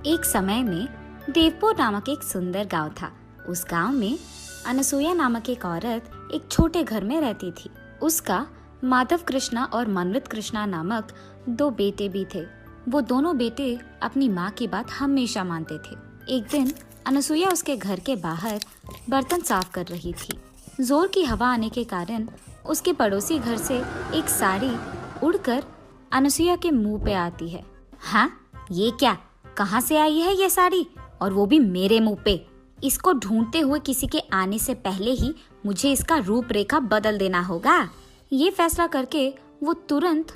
एक समय में देवपुर नामक एक सुंदर गांव था। उस गांव में अनसुया नामक एक औरत एक छोटे घर में रहती थी। उसका माधव कृष्णा और मनवित कृष्णा नामक दो बेटे भी थे। वो दोनों बेटे अपनी माँ की बात हमेशा मानते थे। एक दिन अनसुया उसके घर के बाहर बर्तन साफ कर रही थी। जोर की हवा आने के कारण उसके पड़ोसी घर से एक साड़ी उड़कर अनसुया के मुंह पे आती है। हाँ, ये क्या? कहाँ से आई है ये साड़ी, और वो भी मेरे मुंह पे? इसको ढूंढते हुए किसी के आने से पहले ही मुझे इसका रूपरेखा बदल देना होगा। ये फैसला करके वो तुरंत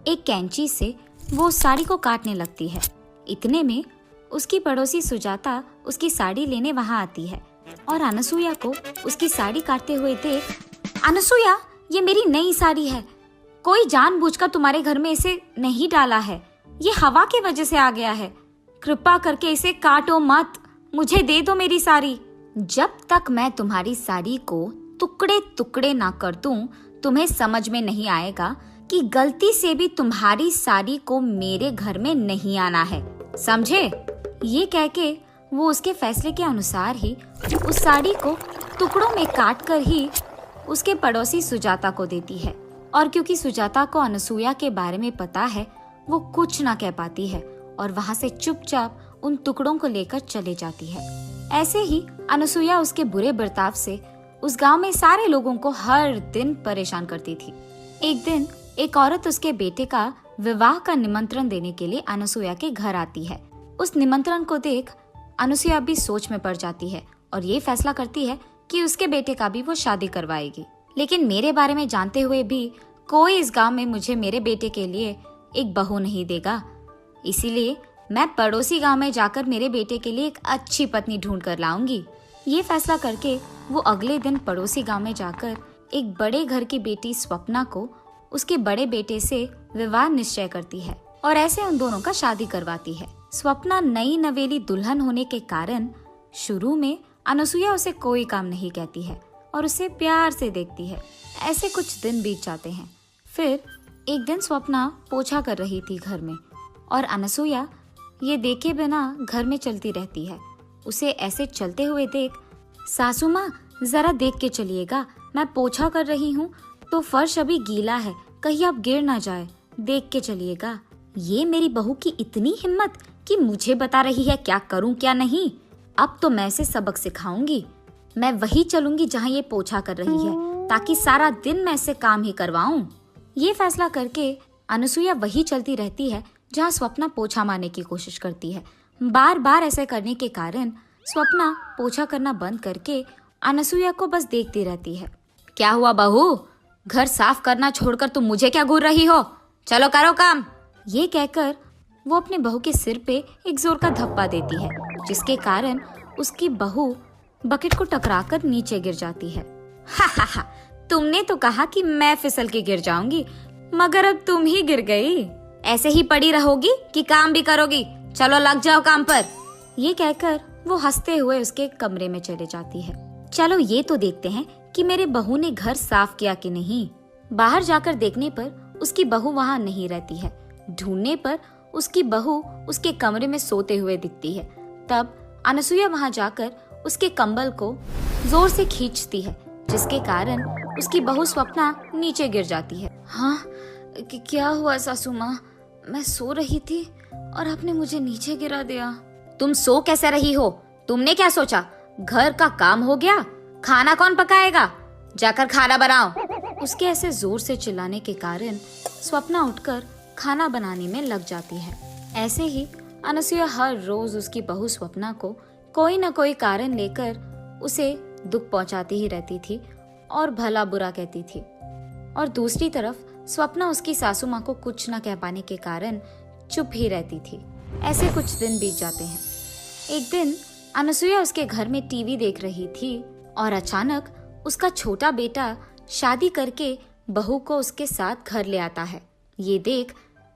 एक कैंची से वो साड़ी को काटने लगती है। इतने में उसकी पड़ोसी सुजाता उसकी साड़ी लेने वहाँ आती है और अनसुया को उसकी साड़ी काटते हुए देख, अनसुया, ये मेरी नई साड़ी है। कोई जानबूझकर तुम्हारे घर में इसे नहीं डाला है। ये हवा की वजह से आ गया है। कृपा करके इसे काटो मत। मुझे दे दो मेरी साड़ी। जब तक मैं तुम्हारी साड़ी को टुकड़े टुकड़े ना कर दूं, तुम्हें समझ में नहीं आएगा कि गलती से भी तुम्हारी साड़ी को मेरे घर में नहीं आना है, समझे? ये कह के वो उसके फैसले के अनुसार ही उस साड़ी को टुकड़ों में काट कर ही उसके पड़ोसी सुजाता को देती है। और क्योंकि सुजाता को अनसुया के बारे में पता है, वो कुछ ना कह पाती है और वहाँ से चुपचाप उन टुकड़ों को लेकर चले जाती है। ऐसे ही अनसुया उसके बुरे बर्ताव से उस गांव में सारे लोगों को हर दिन परेशान करती थी। एक दिन एक औरत उसके बेटे का विवाह का निमंत्रण देने के लिए अनसुया के घर आती है। उस निमंत्रण को देख अनसुया भी सोच में पड़ जाती है और ये फैसला करती है कि उसके बेटे का भी वो शादी करवाएगी। लेकिन मेरे बारे में जानते हुए भी कोई इस गांव में मुझे मेरे बेटे के लिए एक बहू नहीं देगा, इसीलिए मैं पड़ोसी गांव में जाकर मेरे बेटे के लिए एक अच्छी पत्नी ढूंढ कर लाऊंगी। ये फैसला करके वो अगले दिन पड़ोसी गांव में जाकर एक बड़े घर की बेटी स्वप्ना को उसके बड़े बेटे से विवाह निश्चय करती है और ऐसे उन दोनों का शादी करवाती है। स्वप्ना नई नवेली दुल्हन होने के कारण शुरू में अनसुया उसे कोई काम नहीं कहती है और उसे प्यार से देखती है। ऐसे कुछ दिन बीत जाते हैं। फिर एक दिन स्वप्ना पोछा कर रही थी घर में और अनसुया ये देखे बिना घर में चलती रहती है। उसे ऐसे चलते हुए देख, सासू माँ, जरा देख के चलिएगा, मैं पोछा कर रही हूँ तो फर्श अभी गीला है, कहीं आप गिर ना जाए, देख के चलिएगा। ये मेरी बहू की इतनी हिम्मत कि मुझे बता रही है क्या करूँ क्या नहीं। अब तो मैं इसे सबक सिखाऊंगी। मैं वही चलूंगी जहाँ ये पोछा कर रही है, ताकि सारा दिन मैं इससे काम ही करवाऊं। ये फैसला करके अनसुया वही चलती रहती है जहाँ स्वप्ना पोछा मारने की कोशिश करती है। बार बार ऐसे करने के कारण स्वप्ना पोछा करना बंद करके अनसुया को बस देखती रहती है। क्या हुआ बहू, घर साफ करना छोड़कर तुम मुझे क्या घूर रही हो? चलो करो काम। ये कहकर वो अपने बहू के सिर पे एक जोर का धप्पा देती है, जिसके कारण उसकी बहू बकेट को टकराकर नीचे गिर जाती है। हा हा हा, तुमने तो कहा कि मैं फिसल के गिर जाऊंगी, मगर अब तुम ही गिर गई। ऐसे ही पड़ी रहोगी कि काम भी करोगी? चलो लग जाओ काम पर। ये कहकर वो हंसते हुए उसके कमरे में चले जाती है। चलो ये तो देखते हैं कि मेरे बहू ने घर साफ किया कि नहीं। बाहर जाकर देखने पर उसकी बहू वहाँ नहीं रहती है। ढूंढने पर उसकी बहू उसके कमरे में सोते हुए दिखती है। तब अनसुया वहाँ जाकर उसके कंबल को जोर से खींचती है, जिसके कारण उसकी बहू स्वप्ना नीचे गिर जाती है। हाँ, क्या हुआ सासू माँ? मैं सो रही थी और आपने मुझे नीचे गिरा दिया। तुम सो कैसे रही हो? तुमने क्या सोचा घर का काम हो गया? खाना कौन पकाएगा? जाकर खाना बनाओ। उसके ऐसे जोर से चिल्लाने के कारण स्वप्ना उठकर खाना बनाने में लग जाती है। ऐसे ही अनसुया हर रोज उसकी बहू स्वप्ना को कोई न कोई कारण लेकर उसे दुख पहुंचाती ही रहती थी और भला बुरा कहती थी। और दूसरी तरफ स्वप्ना उसकी सासू माँ को कुछ न कह पाने के कारण चुप ही रहती थी। ऐसे कुछ दिन बीत जाते हैं। एक दिन अनसुया उसके घर में टीवी देख रही थी और अचानक उसका छोटा बेटा शादी करके बहू को उसके साथ घर ले आता है। ये देख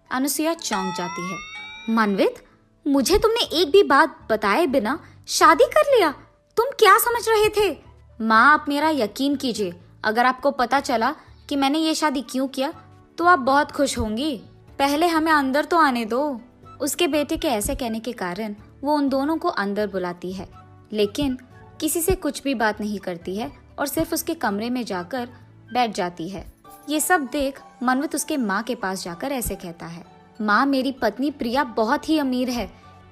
अनसुया चौंक जाती है। मनवित, मुझे तुमने एक भी बात बताए बिना शादी कर लिया? तुम क्या समझ रहे थे? माँ, आप मेरा यकीन कीजिए, अगर आपको पता चला कि मैंने ये शादी क्यों किया तो आप बहुत खुश होंगी। पहले हमें अंदर तो आने दो। उसके बेटे के ऐसे कहने के कारण वो उन दोनों को अंदर बुलाती है, लेकिन किसी से कुछ भी बात नहीं करती है और सिर्फ उसके कमरे में जाकर बैठ जाती है। ये सब देख मनवित उसके माँ के पास जाकर ऐसे कहता है, माँ, मेरी पत्नी प्रिया बहुत ही अमीर है,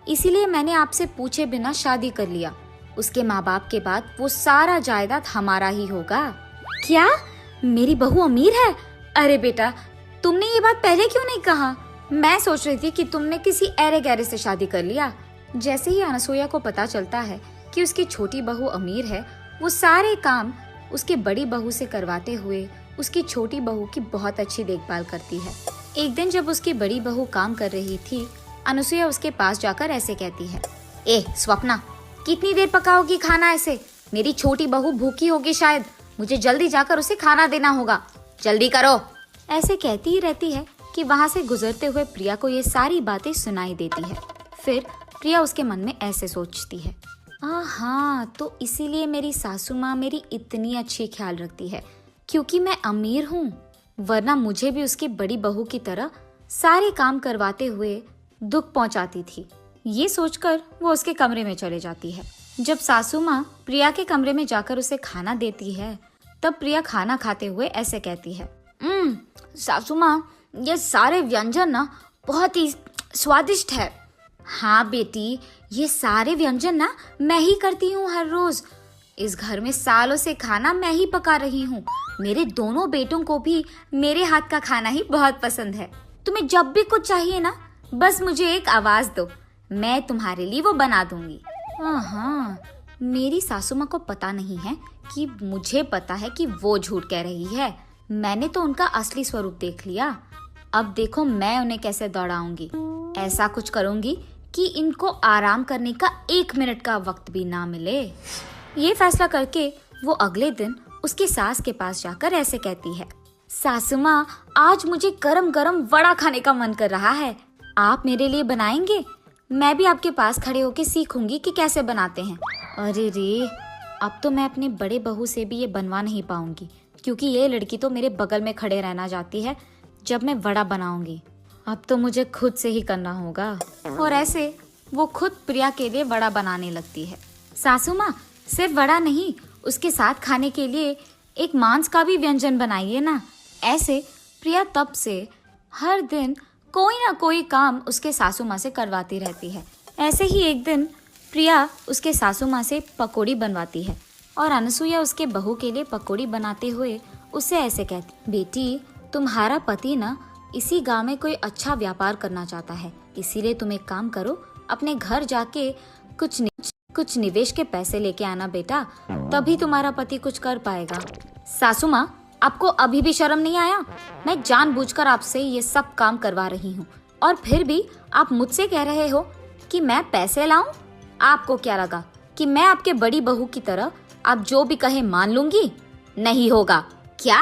इसीलिए मैंने आपसे पूछे बिना शादी कर लिया। उसके माँ बाप के बाद वो सारा जायदाद हमारा ही होगा। क्या? मेरी बहू अमीर है? अरे बेटा, तुमने ये बात पहले क्यों नहीं कहा? मैं सोच रही थी कि तुमने किसी ऐरे गैरे से शादी कर लिया। जैसे ही अनसुईया को पता चलता है कि उसकी छोटी बहू अमीर है, वो सारे काम उसके बड़ी बहू से करवाते हुए उसकी छोटी बहू की बहुत अच्छी देखभाल करती है। एक दिन जब उसकी बड़ी बहू काम कर रही थी, अनसुईया उसके पास जाकर ऐसे कहती है, ए स्वप्ना, कितनी देर पकाओगी खाना ऐसे? मेरी छोटी बहू भूखी होगी शायद, मुझे जल्दी जाकर उसे खाना देना होगा, जल्दी करो। ऐसे कहती ही रहती है कि वहाँ से गुजरते हुए प्रिया को ये सारी बातें सुनाई देती है। फिर प्रिया उसके मन में ऐसे सोचती है, हाँ, तो इसीलिए मेरी सासू माँ मेरी इतनी अच्छी ख्याल रखती है, क्योंकि मैं अमीर हूँ, वरना मुझे भी उसकी बड़ी बहू की तरह सारे काम करवाते हुए दुख पहुँचाती थी। ये सोचकर वो उसके कमरे में चले जाती है। जब सासू माँ प्रिया के कमरे में जाकर उसे खाना देती है, तब प्रिया खाना खाते हुए ऐसे कहती है, सासू माँ, ये सारे व्यंजन ना बहुत ही स्वादिष्ट है। हाँ बेटी, ये सारे व्यंजन ना मैं ही करती हूँ हर रोज। इस घर में सालों से खाना मैं ही पका रही हूँ। मेरे दोनों बेटों को भी मेरे हाथ का खाना ही बहुत पसंद है। तुम्हें जब भी कुछ चाहिए ना, बस मुझे एक आवाज दो, मैं तुम्हारे लिए वो बना दूंगी। हाँ, मेरी सासू माँ को पता नहीं है कि मुझे पता है कि वो झूठ कह रही है। मैंने तो उनका असली स्वरूप देख लिया। अब देखो मैं उन्हें कैसे दौड़ाऊंगी। ऐसा कुछ करूंगी कि इनको आराम करने का 1 मिनट का वक्त भी ना मिले। ये फैसला करके वो अगले दिन उसकी सास के पास जाकर ऐसे कहती है, सासू माँ, आज मुझे गरम गरम वड़ा खाने का मन कर रहा है, आप मेरे लिए बनाएंगे? मैं भी आपके पास खड़े होके सीखूंगी कि कैसे बनाते हैं। अरे रे, अब तो मैं अपने बड़े बहू से भी ये बनवा नहीं पाऊंगी, क्योंकि ये लड़की तो मेरे बगल में खड़े रहना चाहती है जब मैं वड़ा बनाऊंगी। अब तो मुझे खुद से ही करना होगा। और ऐसे वो खुद प्रिया के लिए वड़ा बनाने लगती है। सासू माँ, सिर्फ वड़ा नहीं, उसके साथ खाने के लिए एक मांस का भी व्यंजन बनाइए ना। ऐसे प्रिया तब से हर दिन कोई ना कोई काम उसके सासू माँ से करवाती रहती है। ऐसे ही एक दिन प्रिया उसके सासू माँ से पकौड़ी बनवाती है और अनसुईया उसके बहू के लिए पकौड़ी बनाते हुए उससे ऐसे कहती, बेटी, तुम्हारा पति ना इसी गांव में कोई अच्छा व्यापार करना चाहता है, इसीलिए तुम एक काम करो, अपने घर जाके कुछ निवेश के पैसे लेके आना बेटा, तभी तुम्हारा पति कुछ कर पाएगा। सासू माँ, आपको अभी भी शर्म नहीं आया? मैं जानबूझकर आपसे ये सब काम करवा रही हूँ और फिर भी आप मुझसे कह रहे हो कि मैं पैसे लाऊं? आपको क्या लगा कि मैं आपके बड़ी बहू की तरह आप जो भी कहे मान लूंगी? नहीं होगा। क्या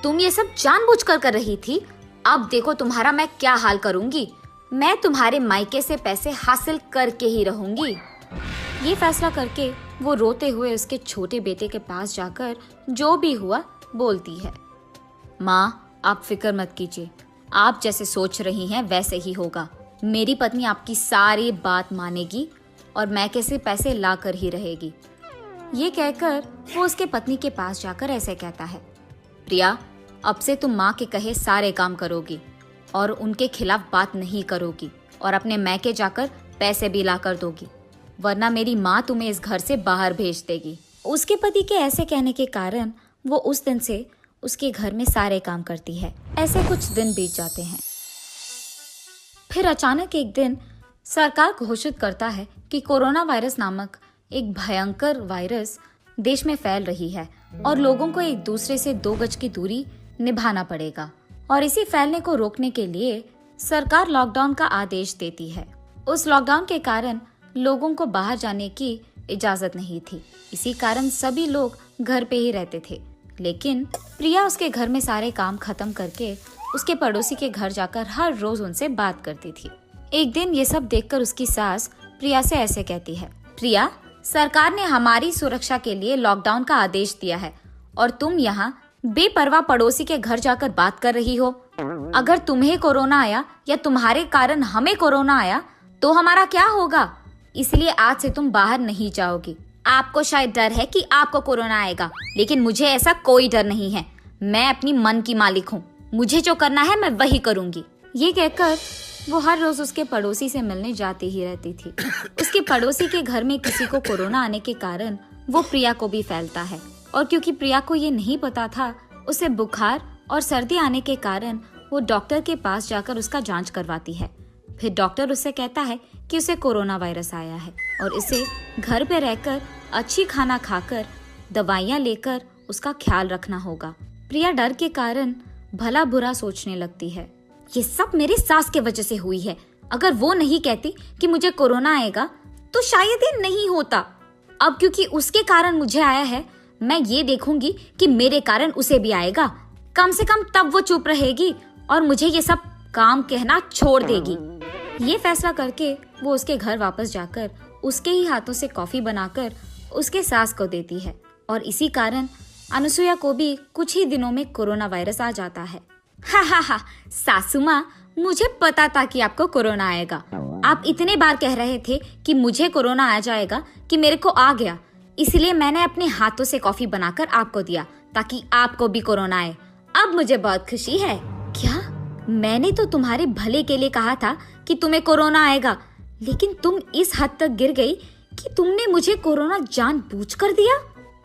तुम ये सब जानबूझकर कर रही थी? अब देखो तुम्हारा मैं क्या हाल करूंगी। मैं तुम्हारे मायके से पैसे हासिल करके ही रहूंगी। ये फैसला करके वो रोते हुए उसके छोटे बेटे के पास जाकर जो भी हुआ बोलती है, माँ, आप फिक्र मत कीजिए, आप जैसे सोच रही हैं वैसे ही होगा। मेरी पत्नी आपकी सारी बात मानेगी और मैं कैसे पैसे ला कर ही रहेगी। ये कहकर वो उसके पत्नी के पास जाकर ऐसे कहता है, प्रिया, अब से तुम माँ के कहे सारे काम करोगी और उनके खिलाफ बात नहीं करोगी और अपने मैके जाकर पैसे भी ला कर दोगी, वरना मेरी माँ तुम्हें इस घर से बाहर भेज देगी। उसके पति के ऐसे कहने के कारण वो उस दिन से उसके घर में सारे काम करती है। ऐसे कुछ दिन बीत जाते हैं। फिर अचानक एक दिन सरकार घोषित करता है कि कोरोना वायरस नामक एक भयंकर वायरस देश में फैल रही है और लोगों को एक दूसरे से 2 गज की दूरी निभाना पड़ेगा। और इसी फैलने को रोकने के लिए सरकार लॉकडाउन का आदेश देती है। उस लॉकडाउन के कारण लोगों को बाहर जाने की इजाजत नहीं थी, इसी कारण सभी लोग घर पे ही रहते थे। लेकिन प्रिया उसके घर में सारे काम खत्म करके उसके पड़ोसी के घर जाकर हर रोज उनसे बात करती थी। एक दिन ये सब देखकर उसकी सास प्रिया से ऐसे कहती है, प्रिया, सरकार ने हमारी सुरक्षा के लिए लॉकडाउन का आदेश दिया है और तुम यहाँ बेपरवाह पड़ोसी के घर जाकर बात कर रही हो। अगर तुम्हें कोरोना आया या तुम्हारे कारण हमें कोरोना आया तो हमारा क्या होगा? इसलिए आज से तुम बाहर नहीं जाओगी। आपको शायद डर है कि आपको कोरोना आएगा, लेकिन मुझे ऐसा कोई डर नहीं है। मैं अपनी मन की मालिक हूँ, मुझे जो करना है मैं वही करूँगी। ये कहकर वो हर रोज उसके पड़ोसी से मिलने जाती ही रहती थी। उसके पड़ोसी के घर में किसी को कोरोना आने के कारण वो प्रिया को भी फैलता है, और क्योंकि प्रिया को ये नहीं पता था, उसे बुखार और सर्दी आने के कारण वो डॉक्टर के पास जाकर उसका जांच करवाती है। फिर डॉक्टर उससे कहता है कि उसे कोरोना वायरस आया है और इसे घर पे रहकर अच्छी खाना खाकर दवाइयाँ लेकर उसका ख्याल रखना होगा। प्रिया डर के कारण भला बुरा सोचने लगती है। ये सब मेरी सास के वजह से हुई है। अगर वो नहीं कहती कि मुझे कोरोना आएगा तो शायद ये नहीं होता। अब क्योंकि उसके कारण मुझे आया है, मैं ये देखूंगी कि मेरे कारण उसे भी आएगा। कम से कम तब वो चुप रहेगी और मुझे ये सब काम कहना छोड़ देगी। ये फैसला करके वो उसके घर वापस जाकर उसके ही हाथों से कॉफी बनाकर उसके सास को देती है, और इसी कारण अनुसुईया को भी कुछ ही दिनों में कोरोना वायरस आ जाता है। हा हा हा, सासू माँ, मुझे पता था कि आपको कोरोना आएगा। आप इतने बार कह रहे थे कि मुझे कोरोना आ जाएगा कि मेरे को आ गया, इसलिए मैंने अपने हाथों से कॉफी बनाकर आपको दिया ताकि आपको भी कोरोना आए। अब मुझे बहुत खुशी है। क्या? मैंने तो तुम्हारे भले के लिए कहा था कि तुम्हें कोरोना आएगा, लेकिन तुम इस हद तक गिर गई कि तुमने मुझे कोरोना जानबूझकर दिया।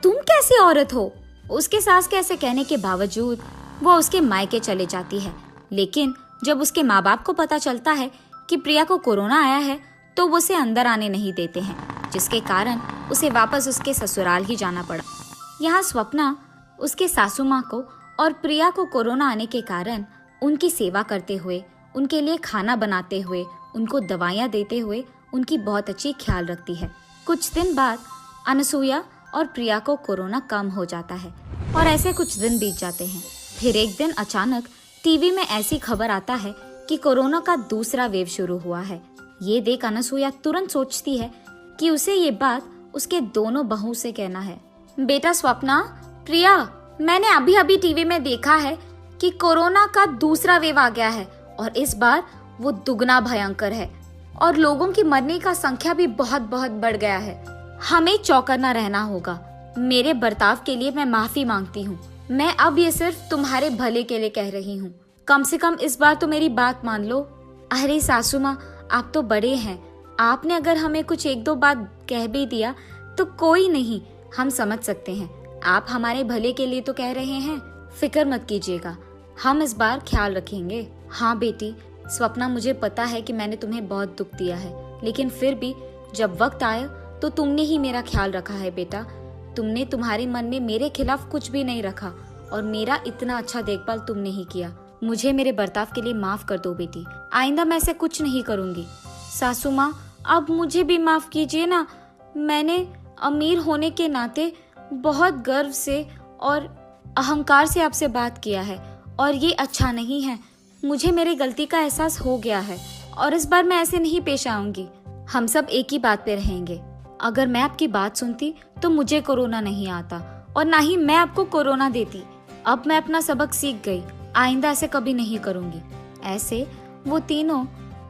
तुम कैसी औरत हो? उसके सास के ऐसे कहने के बावजूद वो उसके मायके चले जाती है, लेकिन जब उसके माँ बाप को पता चलता है कि प्रिया को कोरोना आया है तो वो उसे अंदर आने नहीं देते हैं, जिसके कारण उसे वापस उसके ससुराल ही जाना पड़ा। यहाँ स्वप्ना उसके सासू माँ को और प्रिया को कोरोना आने के कारण उनकी सेवा करते हुए, उनके लिए खाना बनाते हुए, उनको दवाइयाँ देते हुए उनकी बहुत अच्छी ख्याल रखती है। कुछ दिन बाद अनुसुईया और प्रिया को कोरोना कम हो जाता है और ऐसे कुछ दिन बीत जाते हैं। फिर एक दिन अचानक टीवी में ऐसी खबर आता है कि कोरोना का दूसरा वेव शुरू हुआ है। ये देख अनुसुईया तुरंत सोचती है कि उसे ये बात उसके दोनों बहू से कहना है। बेटा स्वप्ना, प्रिया, मैंने अभी अभी टीवी में देखा है कि कोरोना का दूसरा वेव आ गया है और इस बार वो दुगना भयंकर है और लोगों की मरने का संख्या भी बहुत बहुत बढ़ गया है। हमें चौकन्ना रहना होगा। मेरे बर्ताव के लिए मैं माफी मांगती हूँ। मैं अब ये सिर्फ तुम्हारे भले के लिए कह रही हूँ। कम से कम इस बार तो मेरी बात मान लो। अरे सासू माँ, आप तो बड़े हैं। आपने अगर हमें कुछ एक दो बात कह भी दिया तो कोई नहीं, हम समझ सकते हैं। आप हमारे भले के लिए तो कह रहे हैं। फिक्र मत कीजिएगा, हम इस बार ख्याल रखेंगे। हाँ बेटी स्वप्ना, मुझे पता है कि मैंने तुम्हें बहुत दुख दिया है, लेकिन फिर भी जब वक्त आया तो तुमने ही मेरा ख्याल रखा है बेटा। तुमने तुम्हारे मन में मेरे खिलाफ कुछ भी नहीं रखा और मेरा इतना अच्छा देखभाल तुमने ही किया। मुझे मेरे बर्ताव के लिए माफ कर दो बेटी। आइंदा मैं ऐसे कुछ नहीं करूंगी। सासू माँ, अब मुझे भी माफ कीजिए ना। मैंने अमीर होने के नाते बहुत गर्व से और अहंकार से आपसे बात किया है और ये अच्छा नहीं है। मुझे मेरी गलती का एहसास हो गया है और इस बार मैं ऐसे नहीं पेश आऊंगी। हम सब एक ही बात पे रहेंगे। अगर मैं आपकी बात सुनती तो मुझे कोरोना नहीं आता और ना ही मैं आपको कोरोना देती। अब मैं अपना सबक सीख गई, आइंदा ऐसे कभी नहीं करूंगी। ऐसे वो तीनों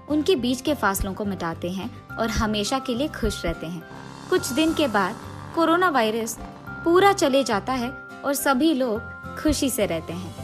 उनके बीच के फासलों को मिटाते हैं और हमेशा के लिए खुश रहते हैं। कुछ दिन के बाद कोरोना वायरस पूरा चले जाता है और सभी लोग खुशी से रहते हैं।